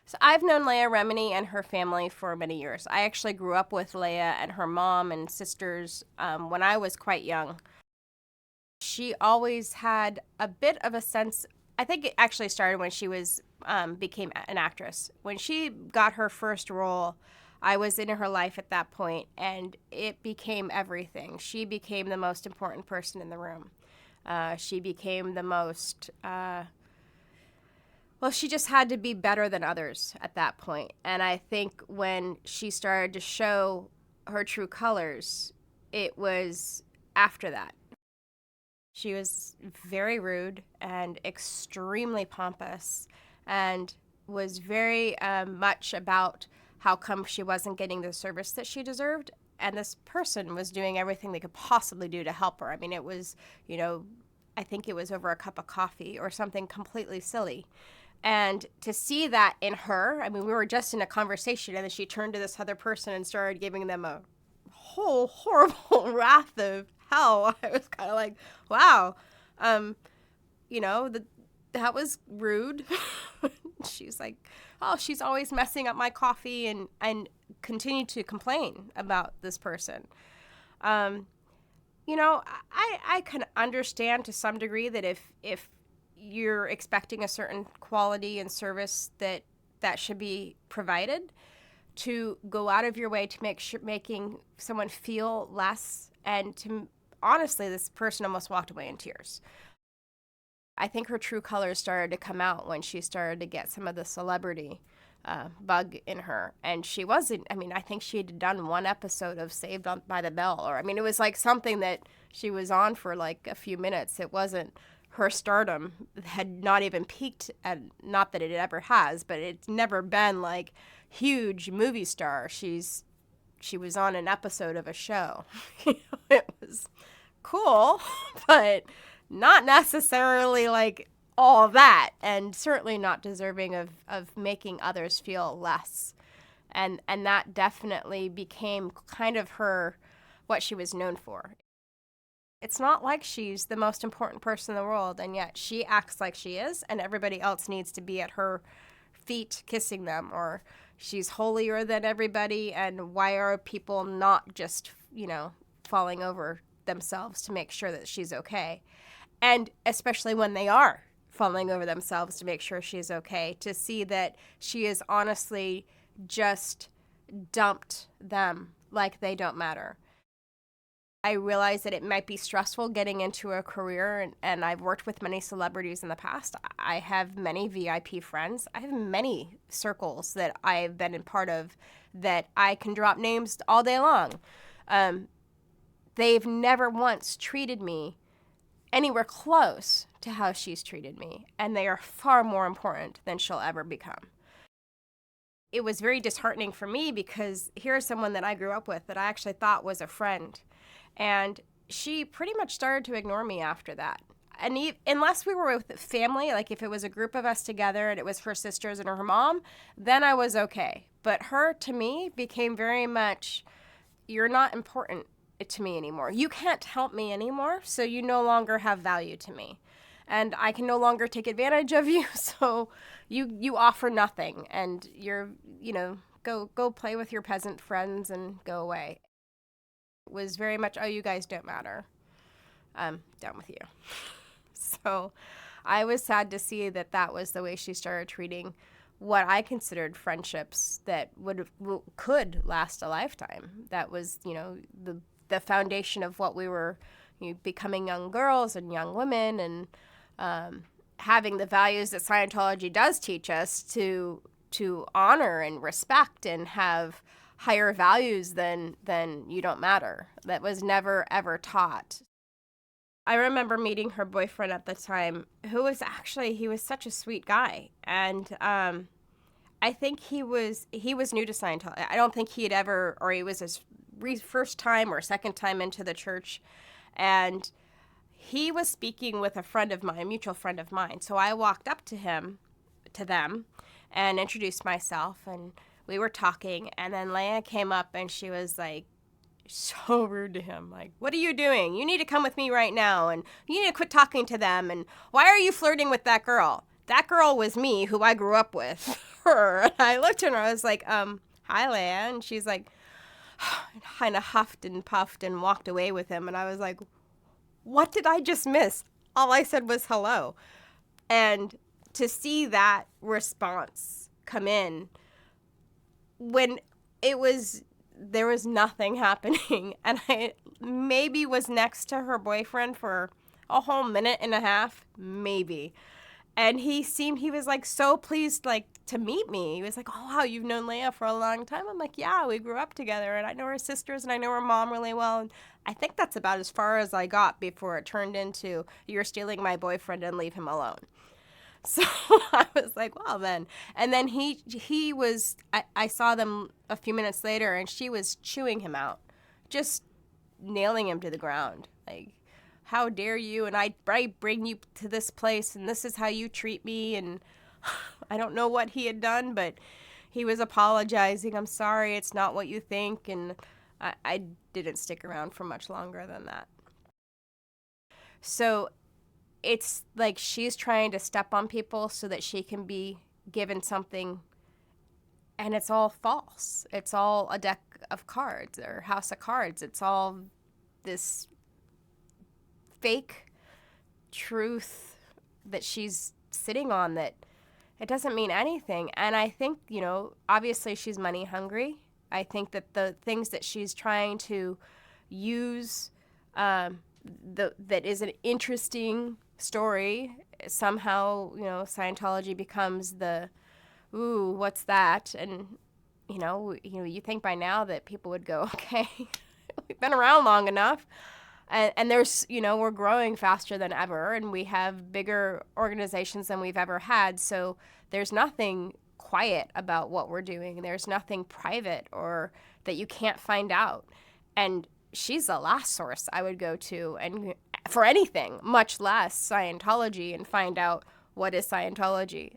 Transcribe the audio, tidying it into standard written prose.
So I've known Leah Remini and her family for many years. I actually grew up with Leah and her mom and sisters when I was quite young. She always had a bit of a sense. I think it actually started when she was became an actress. When she got her first role, I was in her life at that point, and it became everything. She became the most important person in the room. She became the most. Well, she just had to be better than others at that point. And I think when she started to show her true colors, it was after that. She was very rude and extremely pompous and was very much about how come she wasn't getting the service that she deserved. And this person was doing everything they could possibly do to help her. I mean, it was, I think it was over a cup of coffee or something completely silly. And to see that in her, I mean, we were just in a conversation, and then she turned to this other person and started giving them a whole horrible wrath of hell. I was kind of like, wow, um, that was rude. She's like, oh, she's always messing up my coffee, and continued to complain about this person. I can understand to some degree that if you're expecting a certain quality and service that should be provided, to go out of your way to making someone feel less, and to honestly, this person almost walked away in tears. I think her true colors started to come out when she started to get some of the celebrity bug in her. And she wasn't, I mean, I think she had done one episode of Saved by the Bell, or, I mean, it was like something that she was on for like a few minutes. It wasn't, her stardom had not even peaked, at, not that it ever has, but it's never been like huge movie star. She was on an episode of a show. It was cool, but not necessarily like all that, and certainly not deserving of making others feel less. And that definitely became kind of her, what she was known for. It's not like she's the most important person in the world, and yet she acts like she is, and everybody else needs to be at her feet kissing them, or she's holier than everybody, and why are people not just, falling over themselves to make sure that she's okay? And especially when they are falling over themselves to make sure she's okay, to see that she is honestly just dumped them like they don't matter. I realize that it might be stressful getting into a career, and I've worked with many celebrities in the past. I have many VIP friends. I have many circles that I've been in part of that I can drop names all day long. They've never once treated me anywhere close to how she's treated me, and they are far more important than she'll ever become. It was very disheartening for me because here's someone that I grew up with that I actually thought was a friend, and she pretty much started to ignore me after that. And unless we were with family, like if it was a group of us together and it was her sisters and her mom, then I was okay. But her, to me, became very much, you're not important to me anymore. You can't help me anymore, so you no longer have value to me. And I can no longer take advantage of you, so you offer nothing, and you're, go play with your peasant friends and go away. It was very much, oh, you guys don't matter. I'm done with you. So I was sad to see that was the way she started treating what I considered friendships that could last a lifetime. That was, the foundation of what we were, becoming young girls and young women, and having the values that Scientology does teach us to honor and respect and have higher values than you don't matter. That was never, ever taught. I remember meeting her boyfriend at the time, who was he was such a sweet guy. And I think he was new to Scientology. I don't think he had ever, or he was his first time or second time into the church. And he was speaking with a mutual friend of mine. So I walked up to them, and introduced myself, and we were talking. And then Leah came up, and she was like, so rude to him. Like, what are you doing? You need to come with me right now, and you need to quit talking to them, and why are you flirting with that girl? that girl was me, who I grew up with. Her. And I looked at her and I was like, hi, Leah. And she's like, kind of huffed and puffed and walked away with him. And I was like, what did I just miss? All I said was hello. And to see that response come in when there was nothing happening, and I maybe was next to her boyfriend for a whole minute and a half, maybe. And he was like so pleased, like, to meet me. He was like, oh, wow, you've known Leah for a long time? I'm like, yeah, we grew up together, and I know her sisters, and I know her mom really well. And I think that's about as far as I got before it turned into, you're stealing my boyfriend and leave him alone. So I was like, well, then. And then he was, I saw them a few minutes later, and she was chewing him out, just nailing him to the ground. Like, how dare you? And I bring you to this place, and this is how you treat me. And I don't know what he had done, but he was apologizing. I'm sorry, it's not what you think. And I didn't stick around for much longer than that. So it's like she's trying to step on people so that she can be given something, and it's all false. It's all a deck of cards or house of cards. It's all this fake truth that she's sitting on that it doesn't mean anything. And I think, obviously she's money hungry. I think that the things that she's trying to use that is an interesting story, somehow, Scientology becomes the, ooh, what's that? And, you think by now that people would go, okay, we've been around long enough. And there's, we're growing faster than ever, and we have bigger organizations than we've ever had. So there's nothing quiet about what we're doing. There's nothing private or that you can't find out. And she's the last source I would go to and for anything, much less Scientology, and find out what is Scientology.